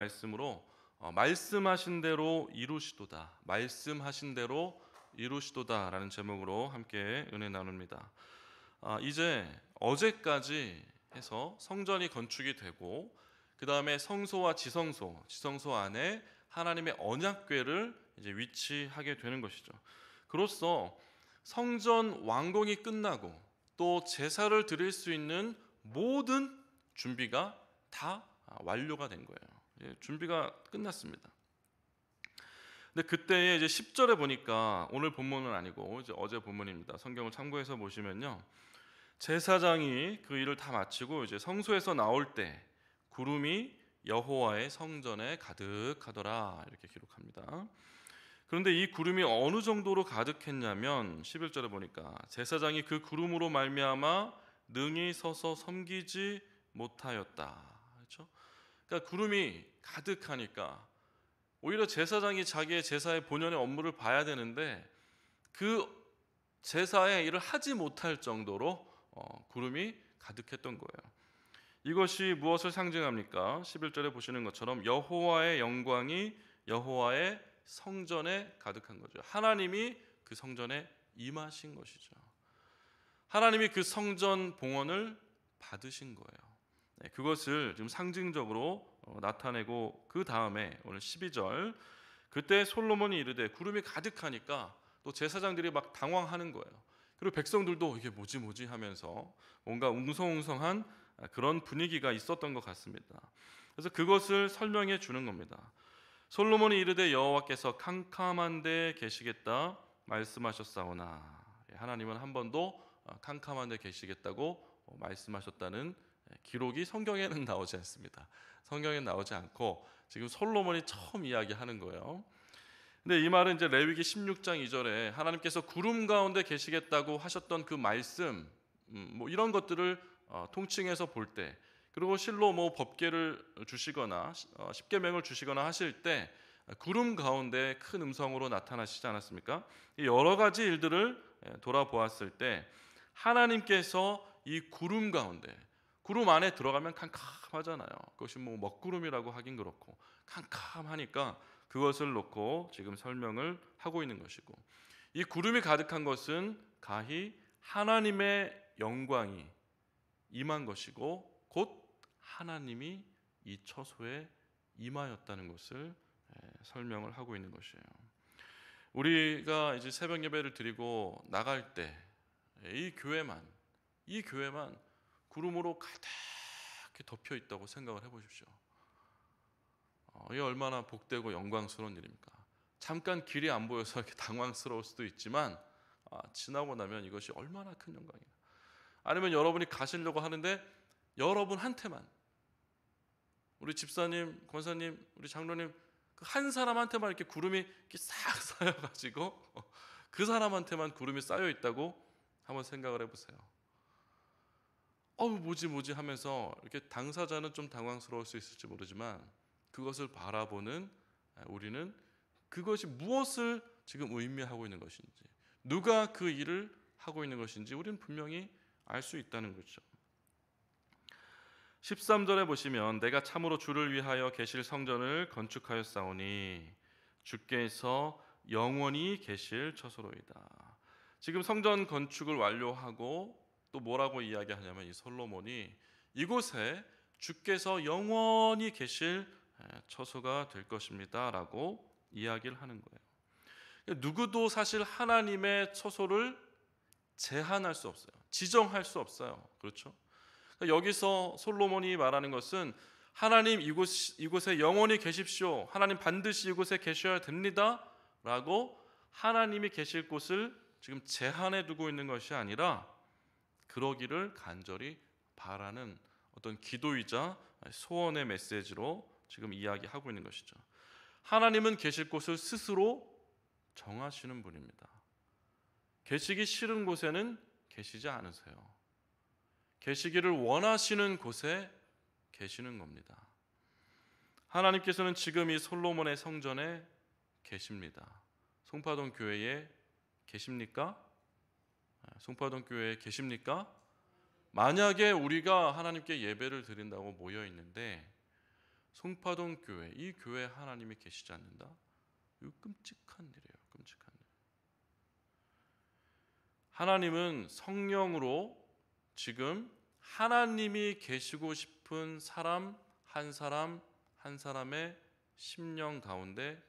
말씀으로 말씀하신 대로 이루시도다, 말씀하신 대로 이루시도다라는 제목으로 함께 은혜 나눕니다. 이제 어제까지 해서 성전이 건축이 되고 그 다음에 성소와 지성소 안에 하나님의 언약궤를 이제 위치하게 되는 것이죠. 그로써 성전 완공이 끝나고 또 제사를 드릴 수 있는 모든 준비가 다 완료가 된 거예요. 준비가 끝났습니다. 근데 그때에 이제 10절에 보니까 오늘 본문은 아니고 이제 어제 본문입니다. 성경을 참고해서 보시면요, 제사장이 그 일을 다 마치고 이제 성소에서 나올 때 구름이 여호와의 성전에 가득하더라 이렇게 기록합니다. 그런데 이 구름이 어느 정도로 가득했냐면 11절에 보니까 제사장이 그 구름으로 말미암아 능히 서서 섬기지 못하였다. 그렇죠? 그러니까 구름이 가득하니까 오히려 제사장이 자기의 제사의 본연의 업무를 봐야 되는데 그 제사의 일을 하지 못할 정도로 구름이 가득했던 거예요. 이것이 무엇을 상징합니까? 11절에 보시는 것처럼 여호와의 영광이 여호와의 성전에 가득한 거죠. 하나님이 그 성전에 임하신 것이죠. 하나님이 그 성전 봉헌을 받으신 거예요. 그것을 지금 상징적으로 나타내고 그 다음에 오늘 12절, 그때 솔로몬이 이르되 구름이 가득하니까 또 제사장들이 막 당황하는 거예요. 그리고 백성들도 이게 뭐지 하면서 뭔가 웅성웅성한 그런 분위기가 있었던 것 같습니다. 그래서 그것을 설명해 주는 겁니다. 솔로몬이 이르되 여호와께서 캄캄한 데 계시겠다 말씀하셨사오나, 하나님은 한 번도 캄캄한 데 계시겠다고 말씀하셨다는 기록이 성경에는 나오지 않습니다. 성경에 나오지 않고 지금 솔로몬이 처음 이야기하는 거예요. 근데 이 말은 이제 레위기 16장 2절에 하나님께서 구름 가운데 계시겠다고 하셨던 그 말씀, 뭐 이런 것들을 통칭해서 볼 때, 그리고 실로 뭐 법궤를 주시거나 십계명을 주시거나 하실 때 구름 가운데 큰 음성으로 나타나시지 않았습니까? 이 여러 가지 일들을 돌아보았을 때 하나님께서 이 구름 가운데, 구름 안에 들어가면 캄캄하잖아요. 그것이 뭐 먹구름이라고 하긴 그렇고 캄캄하니까 그것을 놓고 지금 설명을 하고 있는 것이고, 이 구름이 가득한 것은 가히 하나님의 영광이 임한 것이고 곧 하나님이 이 처소에 임하였다는 것을 설명을 하고 있는 것이에요. 우리가 이제 새벽 예배를 드리고 나갈 때 이 교회만 구름으로 가득히 덮여 있다고 생각을 해보십시오. 이게 얼마나 복되고 영광스러운 일입니까? 잠깐 길이 안 보여서 이렇게 당황스러울 수도 있지만 지나고 나면 이것이 얼마나 큰 영광이에요. 아니면 여러분이 가시려고 하는데 여러분한테만, 우리 집사님, 권사님, 우리 장로님 그 한 사람한테만 이렇게 구름이 이렇게 싹 쌓여가지고 그 사람한테만 구름이 쌓여 있다고 한번 생각을 해보세요. 뭐지 하면서 이렇게 당사자는 좀 당황스러울 수 있을지 모르지만 그것을 바라보는 우리는 그것이 무엇을 지금 의미하고 있는 것인지, 누가 그 일을 하고 있는 것인지 우리는 분명히 알 수 있다는 거죠. 13절에 보시면 내가 참으로 주를 위하여 계실 성전을 건축하였사오니 주께서 영원히 계실 처소로이다. 지금 성전 건축을 완료하고 또 뭐라고 이야기하냐면 이 솔로몬이 이곳에 주께서 영원히 계실 처소가 될 것입니다 라고 이야기를 하는 거예요. 누구도 사실 하나님의 처소를 제한할 수 없어요. 지정할 수 없어요. 그렇죠? 여기서 솔로몬이 말하는 것은 하나님 이곳에 영원히 계십시오, 하나님 반드시 이곳에 계셔야 됩니다 라고 하나님이 계실 곳을 지금 제한해 두고 있는 것이 아니라 그러기를 간절히 바라는 어떤 기도이자 소원의 메시지로 지금 이야기하고 있는 것이죠. 하나님은 계실 곳을 스스로 정하시는 분입니다. 계시기 싫은 곳에는 계시지 않으세요. 계시기를 원하시는 곳에 계시는 겁니다. 하나님께서는 지금 이 솔로몬의 성전에 계십니다. 송파동 교회에 계십니까? 송파동 교회에 계십니까? 만약에 우리가 하나님께 예배를 드린다고 모여 있는데 송파동 교회, 이 교회에 하나님이 계시지 않는다? 이거 끔찍한 일이에요. 끔찍한 일. 하나님은 성령으로 지금 하나님이 계시고 싶은 사람 한 사람의 심령 가운데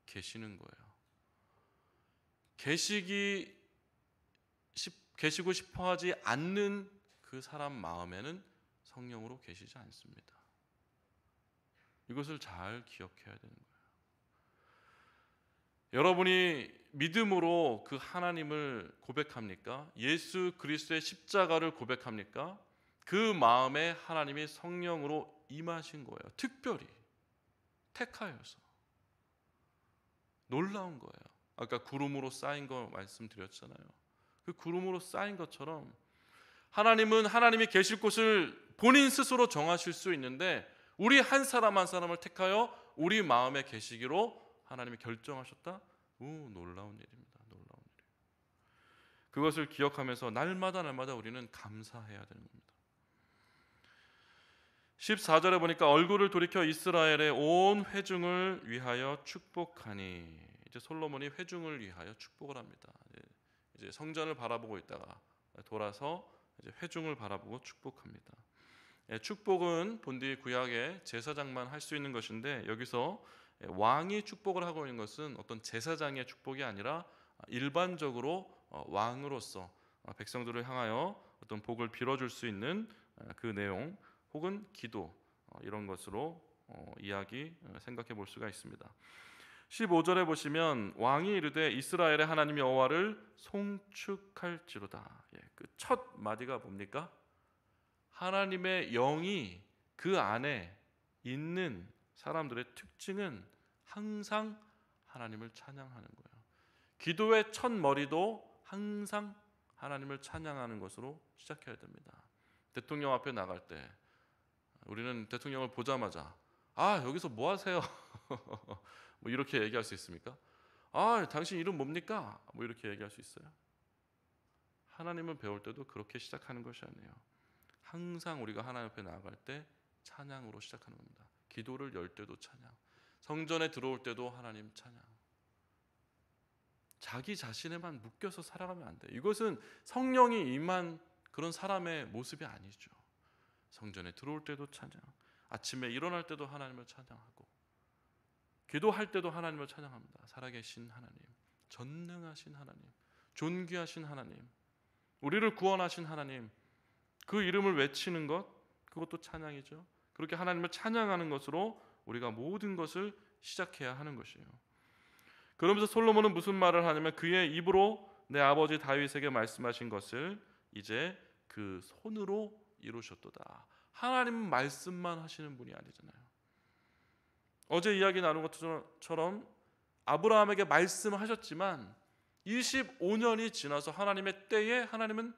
계시는 거예요. 계시고 싶어 하지 않는 그 사람 마음에는 성령으로 계시지 않습니다. 이것을 잘 기억해야 되는 거예요. 여러분이 믿음으로 그 하나님을 고백합니까? 예수 그리스도의 십자가를 고백합니까? 그 마음에 하나님이 성령으로 임하신 거예요. 특별히 택하여서. 놀라운 거예요. 아까 구름으로 쌓인 거 말씀드렸잖아요. 그 구름으로 쌓인 것처럼 하나님은 하나님이 계실 곳을 본인 스스로 정하실 수 있는데 우리 한 사람 한 사람을 택하여 우리 마음에 계시기로 하나님이 결정하셨다. 놀라운 일입니다. 놀라운 일. 그것을 기억하면서 날마다 우리는 감사해야 되는 겁니다. 14절에 보니까 얼굴을 돌이켜 이스라엘의 온 회중을 위하여 축복하니, 이제 솔로몬이 회중을 위하여 축복을 합니다. 이제 성전을 바라보고 있다가 돌아서 이제 회중을 바라보고 축복합니다. 축복은 본디 구약의 제사장만 할 수 있는 것인데 여기서 왕이 축복을 하고 있는 것은 어떤 제사장의 축복이 아니라 일반적으로 왕으로서 백성들을 향하여 어떤 복을 빌어줄 수 있는 그 내용 혹은 기도, 이런 것으로 생각해 볼 수가 있습니다. 15절에 보시면 왕이 이르되 이스라엘의 하나님 여호와를 송축할지로다. 그 첫 마디가 뭡니까? 하나님의 영이 그 안에 있는 사람들의 특징은 항상 하나님을 찬양하는 거예요. 기도의 첫 머리도 항상 하나님을 찬양하는 것으로 시작해야 됩니다. 대통령 앞에 나갈 때 우리는 대통령을 보자마자 여기서 뭐 하세요? 뭐 이렇게 얘기할 수 있습니까? 당신 이름 뭡니까? 뭐 이렇게 얘기할 수 있어요? 하나님을 배울 때도 그렇게 시작하는 것이 아니에요. 항상 우리가 하나님 앞에 나아갈 때 찬양으로 시작하는 겁니다. 기도를 열 때도 찬양, 성전에 들어올 때도 하나님 찬양. 자기 자신에만 묶여서 살아가면 안 돼요. 이것은 성령이 임한 그런 사람의 모습이 아니죠. 성전에 들어올 때도 찬양, 아침에 일어날 때도 하나님을 찬양하고, 기도할 때도 하나님을 찬양합니다. 살아계신 하나님, 전능하신 하나님, 존귀하신 하나님, 우리를 구원하신 하나님, 그 이름을 외치는 것, 그것도 찬양이죠. 그렇게 하나님을 찬양하는 것으로 우리가 모든 것을 시작해야 하는 것이에요. 그러면서 솔로몬은 무슨 말을 하냐면 그의 입으로 내 아버지 다윗에게 말씀하신 것을 이제 그 손으로 이루셨도다. 하나님은 말씀만 하시는 분이 아니잖아요. 어제 이야기 나눈 것처럼 아브라함에게 말씀하셨지만 25년이 지나서 하나님의 때에 하나님은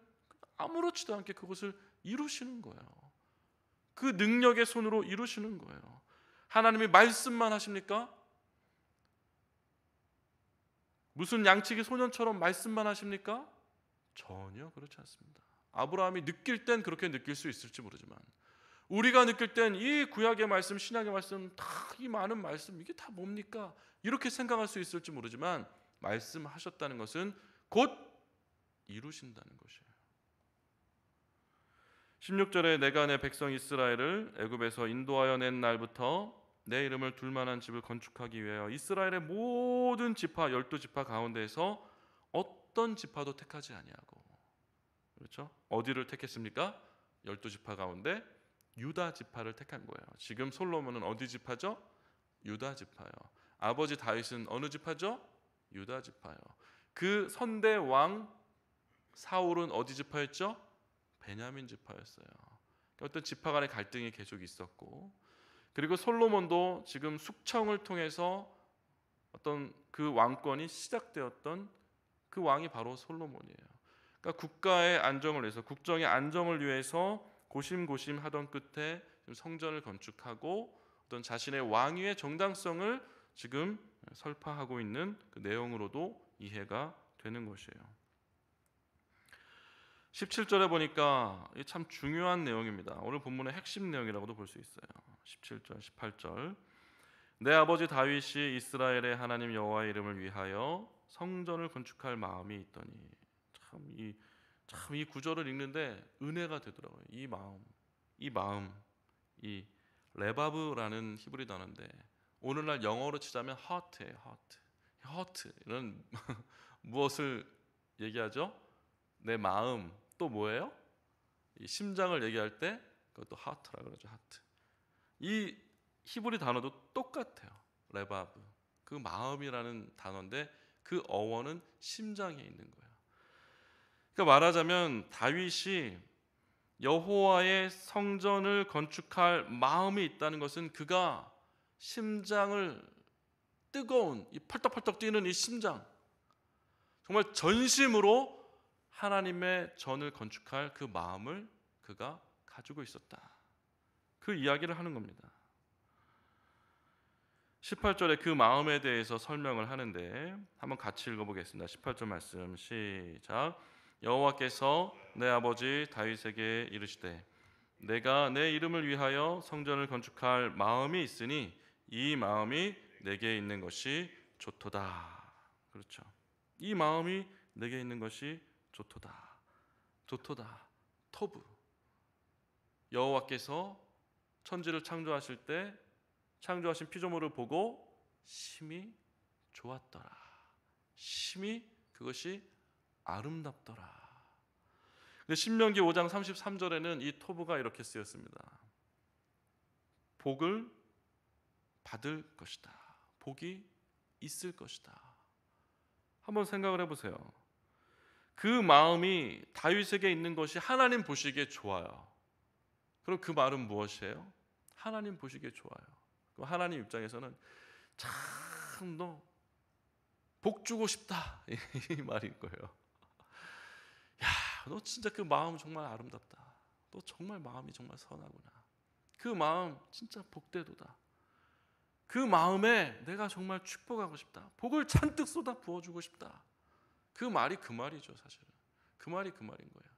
아무렇지도 않게 그것을 이루시는 거예요. 그 능력의 손으로 이루시는 거예요. 하나님이 말씀만 하십니까? 무슨 양치기 소년처럼 말씀만 하십니까? 전혀 그렇지 않습니다. 아브라함이 느낄 땐 그렇게 느낄 수 있을지 모르지만 우리가 느낄 땐 이 구약의 말씀, 신약의 말씀, 다 이 많은 말씀, 이게 다 뭡니까? 이렇게 생각할 수 있을지 모르지만 말씀하셨다는 것은 곧 이루신다는 것이에요. 16절에 내가 내 백성 이스라엘을 애굽에서 인도하여 낸 날부터 내 이름을 둘 만한 집을 건축하기 위하여 이스라엘의 모든 지파 12지파 가운데에서 어떤 지파도 택하지 아니하고, 그렇죠? 어디를 택했습니까? 12지파 가운데 유다 지파를 택한 거예요. 지금 솔로몬은 어디 지파죠? 유다 지파요. 아버지 다윗은 어느 지파죠? 유다 지파요. 그 선대 왕 사울은 어디 지파였죠? 베냐민 지파였어요. 어떤 지파 간의 갈등이 계속 있었고, 그리고 솔로몬도 지금 숙청을 통해서 어떤 그 왕권이 시작되었던 그 왕이 바로 솔로몬이에요. 그러니까 국가의 안정을 위해서, 국정의 안정을 위해서 고심고심하던 끝에 성전을 건축하고 어떤 자신의 왕위의 정당성을 지금 설파하고 있는 그 내용으로도 이해가 되는 것이에요. 17절에 보니까 참 중요한 내용입니다. 오늘 본문의 핵심 내용이라고도 볼 수 있어요. 17절, 18절. 내 아버지 다윗이 이스라엘의 하나님 여호와의 이름을 위하여 성전을 건축할 마음이 있더니. 참 이 구절을 읽는데 은혜가 되더라고요. 이 마음, 이 레바브라는 히브리 단어인데 오늘날 영어로 치자면 heart예요. heart. 이런 무엇을 얘기하죠? 내 마음. 또 뭐예요? 이 심장을 얘기할 때 그것도 heart라 그러죠. heart. 이 히브리 단어도 똑같아요. 레바브. 그 마음이라는 단어인데 그 어원은 심장에 있는 거예요. 그러니까 말하자면 다윗이 여호와의 성전을 건축할 마음이 있다는 것은 그가 심장을 뜨거운 이 펄떡펄떡 뛰는 이 심장, 정말 전심으로 하나님의 전을 건축할 그 마음을 그가 가지고 있었다. 그 이야기를 하는 겁니다. 18절에 그 마음에 대해서 설명을 하는데 한번 같이 읽어보겠습니다. 18절 말씀 시작. 여호와께서 내 아버지 다윗에게 이르시되 내가 내 이름을 위하여 성전을 건축할 마음이 있으니 이 마음이 내게 있는 것이 좋도다. 그렇죠. 이 마음이 내게 있는 것이 좋도다. 토브. 여호와께서 천지를 창조하실 때 창조하신 피조물을 보고 심히 좋았더라. 심히 그것이 아름답더라. 신명기 5장 33절에는 이 토브가 이렇게 쓰였습니다. 복을 받을 것이다. 복이 있을 것이다. 한번 생각을 해보세요. 그 마음이 다윗에게 있는 것이 하나님 보시기에 좋아요. 그럼 그 말은 무엇이에요? 하나님 보시기에 좋아요. 그럼 하나님 입장에서는 참 너 복 주고 싶다 이 말인 거예요. 야, 너 진짜 그 마음 정말 아름답다. 너 정말 마음이 정말 선하구나. 그 마음 진짜 복되도다. 그 마음에 내가 정말 축복하고 싶다. 복을 잔뜩 쏟아 부어주고 싶다. 그 말이 그 말이죠, 사실은. 그 말이 그 말인 거예요.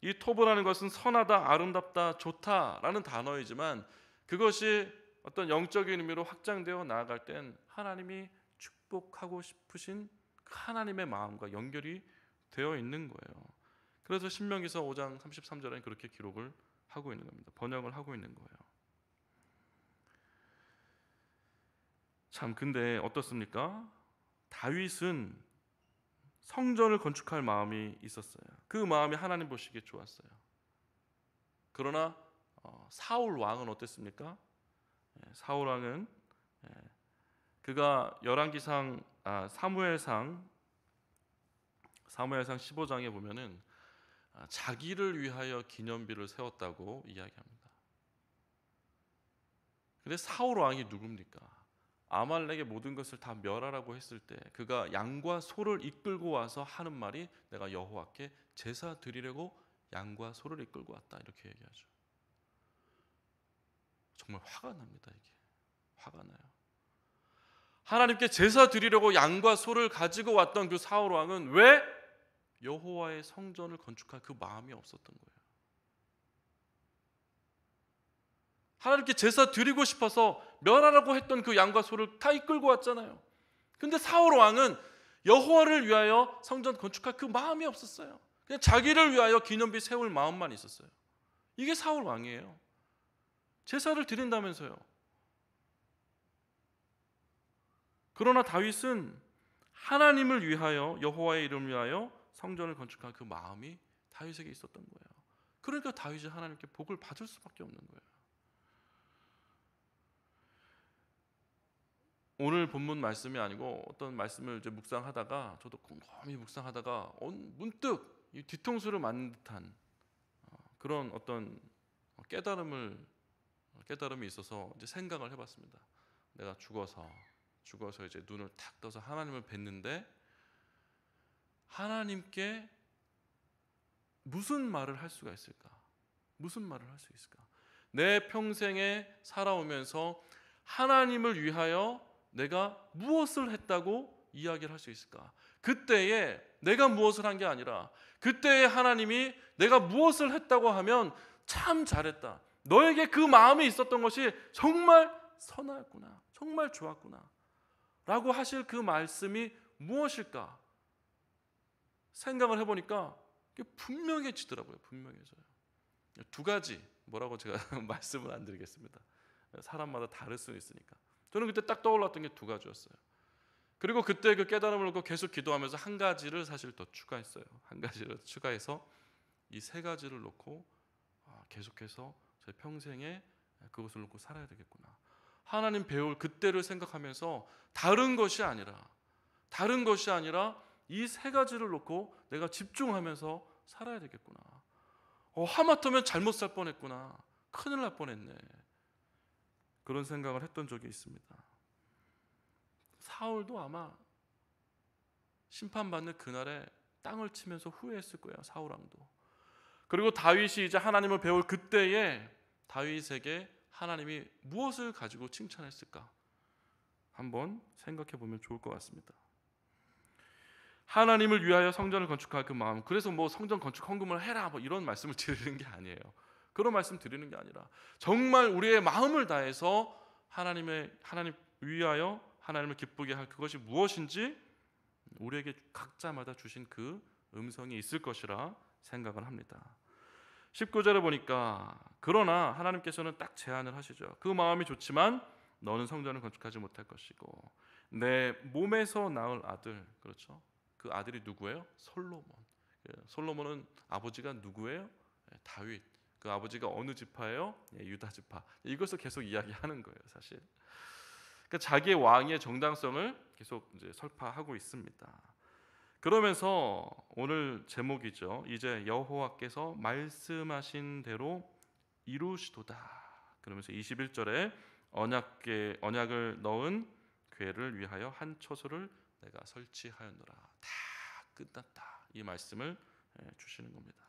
이 토브라는 것은 선하다, 아름답다, 좋다라는 단어이지만 그것이 어떤 영적인 의미로 확장되어 나아갈 땐 하나님이 축복하고 싶으신 하나님의 마음과 연결이 되어 있는 거예요. 그래서 신명기서 5장 33절에는 그렇게 기록을 하고 있는 겁니다. 번역을 하고 있는 거예요. 참 근데 어떻습니까? 다윗은 성전을 건축할 마음이 있었어요. 그 마음이 하나님 보시기에 좋았어요. 그러나 사울 왕은 어땠습니까? 사울 왕은 그가 열왕기상 사무엘상 15장에 보면은 자기를 위하여 기념비를 세웠다고 이야기합니다. 근데 사울 왕이 누굽니까? 아말렉의 모든 것을 다 멸하라고 했을 때 그가 양과 소를 이끌고 와서 하는 말이 내가 여호와께 제사 드리려고 양과 소를 이끌고 왔다 이렇게 얘기하죠. 정말 화가 납니다. 이게 화가 나요. 하나님께 제사 드리려고 양과 소를 가지고 왔던 그 사울 왕은 왜 여호와의 성전을 건축할 그 마음이 없었던 거예요. 하나님께 제사 드리고 싶어서 멸하라고 했던 그 양과 소를 다 이끌고 왔잖아요. 근데 사울 왕은 여호와를 위하여 성전 건축할 그 마음이 없었어요. 그냥 자기를 위하여 기념비 세울 마음만 있었어요. 이게 사울 왕이에요. 제사를 드린다면서요. 그러나 다윗은 하나님을 위하여 여호와의 이름을 위하여 성전을 건축한 그 마음이 다윗에게 있었던 거예요. 그러니까 다윗이 하나님께 복을 받을 수밖에 없는 거예요. 오늘 본문 말씀이 아니고 어떤 말씀을 이제 묵상하다가 저도 곰곰이 묵상하다가 문득 이 뒤통수를 맞는 듯한 그런 어떤 깨달음이 있어서 이제 생각을 해봤습니다. 내가 죽어서 이제 눈을 탁 떠서 하나님을 뵀는데 하나님께 무슨 말을 할 수가 있을까? 무슨 말을 할 수 있을까? 내 평생에 살아오면서 하나님을 위하여 내가 무엇을 했다고 이야기를 할 수 있을까? 그때에 내가 무엇을 한 게 아니라 그때에 하나님이 내가 무엇을 했다고 하면 참 잘했다. 너에게 그 마음이 있었던 것이 정말 선하였구나, 정말 좋았구나 라고 하실 그 말씀이 무엇일까 생각을 해보니까 분명해지더라고요. 분명해져요. 두 가지, 뭐라고 제가 말씀을 안 드리겠습니다. 사람마다 다를 수 있으니까. 저는 그때 딱 떠올랐던 게 두 가지였어요. 그리고 그때 그 깨달음을 얻고 계속 기도하면서 한 가지를 사실 더 추가했어요. 한 가지를 추가해서 이 세 가지를 놓고 계속해서 제 평생에 그것을 놓고 살아야 되겠구나. 하나님 배울 그때를 생각하면서 다른 것이 아니라 이 세 가지를 놓고 내가 집중하면서 살아야 되겠구나. 하마터면 잘못 살 뻔했구나. 큰일 날 뻔했네. 그런 생각을 했던 적이 있습니다. 사울도 아마 심판받는 그날에 땅을 치면서 후회했을 거예요. 사울왕도. 그리고 다윗이 이제 하나님을 배울 그때에 다윗에게 하나님이 무엇을 가지고 칭찬했을까? 한번 생각해 보면 좋을 것 같습니다. 하나님을 위하여 성전을 건축할 그 마음. 그래서 뭐 성전 건축 헌금을 해라 뭐 이런 말씀을 드리는 게 아니에요. 그런 말씀 드리는 게 아니라 정말 우리의 마음을 다해서 하나님 위하여 하나님을 기쁘게 할 그것이 무엇인지 우리에게 각자마다 주신 그 음성이 있을 것이라 생각을 합니다. 19절에 보니까 그러나 하나님께서는 딱 제안을 하시죠. 그 마음이 좋지만 너는 성전을 건축하지 못할 것이고 내 몸에서 낳을 아들, 그렇죠? 그 아들이 누구예요? 솔로몬. 솔로몬은 아버지가 누구예요? 다윗. 그 아버지가 어느 지파예요? 유다 지파. 이것을 계속 이야기하는 거예요, 사실. 그러니까 자기의 왕의 정당성을 계속 이제 설파하고 있습니다. 그러면서 오늘 제목이죠. 이제 여호와께서 말씀하신 대로 이루시도다. 그러면서 21절에 언약을 넣은 궤를 위하여 한 처소를 내가 설치하였노라. 다 끝났다. 이 말씀을 주시는 겁니다.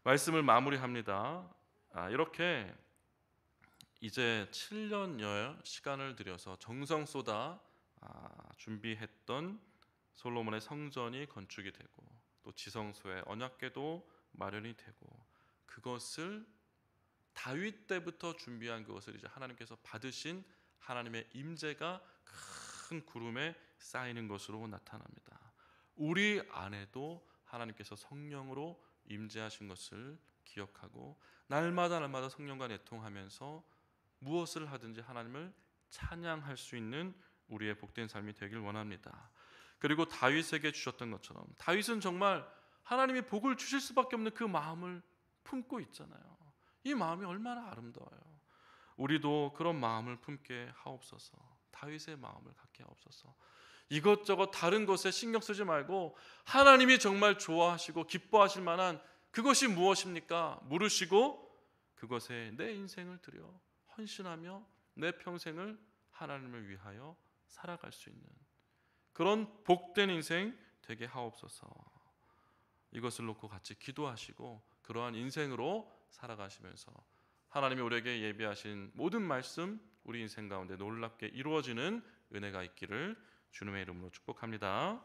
말씀을 마무리합니다. 이렇게 이제 7년여 시간을 들여서 정성 쏟아 준비했던 솔로몬의 성전이 건축이 되고 또 지성소의 언약궤도 마련이 되고 그것을 다윗 때부터 준비한 그것을 이제 하나님께서 받으신 하나님의 임재가 큰 구름에 쌓이는 것으로 나타납니다. 우리 안에도 하나님께서 성령으로 임재하신 것을 기억하고 날마다 성령과 내통하면서 무엇을 하든지 하나님을 찬양할 수 있는 우리의 복된 삶이 되길 원합니다. 그리고 다윗에게 주셨던 것처럼 다윗은 정말 하나님이 복을 주실 수밖에 없는 그 마음을 품고 있잖아요. 이 마음이 얼마나 아름다워요. 우리도 그런 마음을 품게 하옵소서. 다윗의 마음을 갖게 하옵소서. 이것저것 다른 것에 신경 쓰지 말고 하나님이 정말 좋아하시고 기뻐하실 만한 그것이 무엇입니까? 물으시고 그것에 내 인생을 들여 헌신하며 내 평생을 하나님을 위하여 살아갈 수 있는 그런 복된 인생 되게 하옵소서. 이것을 놓고 같이 기도하시고 그러한 인생으로 살아가시면서 하나님이 우리에게 예비하신 모든 말씀 우리 인생 가운데 놀랍게 이루어지는 은혜가 있기를 주님의 이름으로 축복합니다.